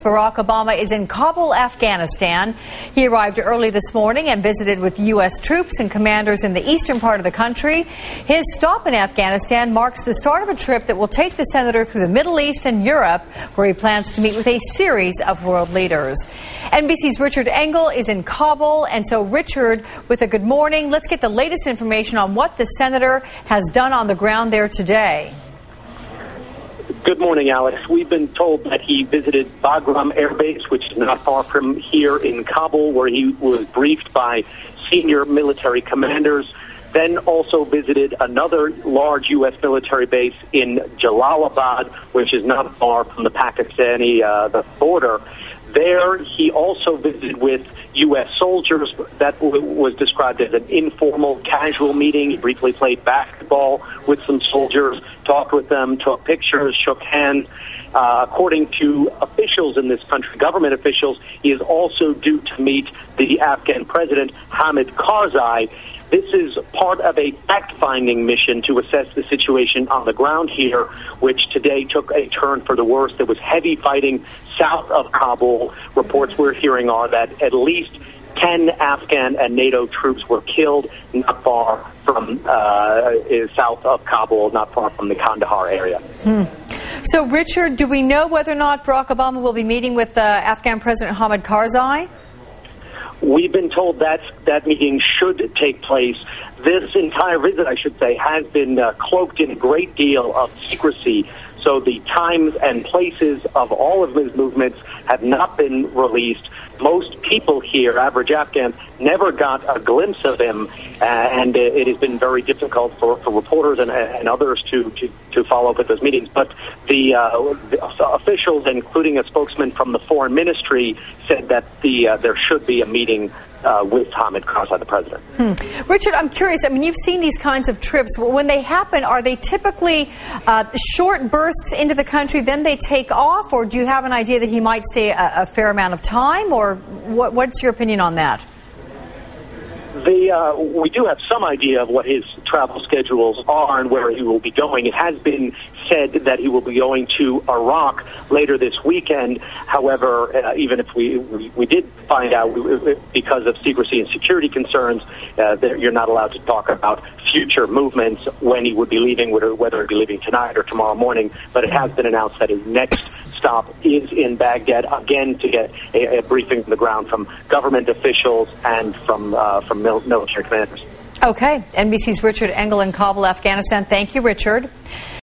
Barack Obama is in Kabul, Afghanistan. He arrived early this morning and visited with U.S. troops and commanders in the eastern part of the country. His stop in Afghanistan marks the start of a trip that will take the senator through the Middle East and Europe, where he plans to meet with a series of world leaders. NBC's Richard Engel is in Kabul. And so, Richard, with a good morning, let's get the latest information on what the senator has done on the ground there today. Good morning, Alex. We've been told that he visited Bagram Air Base, which is not far from here in Kabul, where he was briefed by senior military commanders, then also visited another large U.S. military base in Jalalabad, which is not far from the Pakistani the border. There, he also visited with U.S. soldiers. That was described as an informal, casual meeting. He briefly played basketball with some soldiers, talked with them, took pictures, shook hands. According to officials in this country, government officials, he is also due to meet the Afghan president, Hamid Karzai. This is part of a fact-finding mission to assess the situation on the ground here, which today took a turn for the worse. There was heavy fighting south of Kabul. Reports we're hearing are that at least 10 Afghan and NATO troops were killed not far from south of Kabul, not far from the Kandahar area. So, Richard, do we know whether or not Barack Obama will be meeting with Afghan President Hamid Karzai? We've been told that meeting should take place. This entire visit, I should say, has been cloaked in a great deal of secrecy. So the times and places of all of his movements have not been released. Most people here, average Afghans, never got a glimpse of him, and it has been very difficult for reporters and others to follow up with those meetings. But the officials, including a spokesman from the foreign ministry, said that there should be a meeting with Hamid Karzai, the president. Richard, I'm curious. I mean, you've seen these kinds of trips. When they happen, are they typically short bursts into the country, then they take off, or do you have an idea that he might stay a fair amount of time, or what's your opinion on that? We do have some idea of what his travel schedules are and where he will be going. It has been said that he will be going to Iraq later this weekend. However, even if we did find out, because of secrecy and security concerns, you're not allowed to talk about future movements, when he would be leaving, whether he'd be leaving tonight or tomorrow morning. But it has been announced that his next stop is in Baghdad, again to get a briefing from the ground from government officials and from military commanders. Okay. NBC's Richard Engel in Kabul, Afghanistan. Thank you, Richard.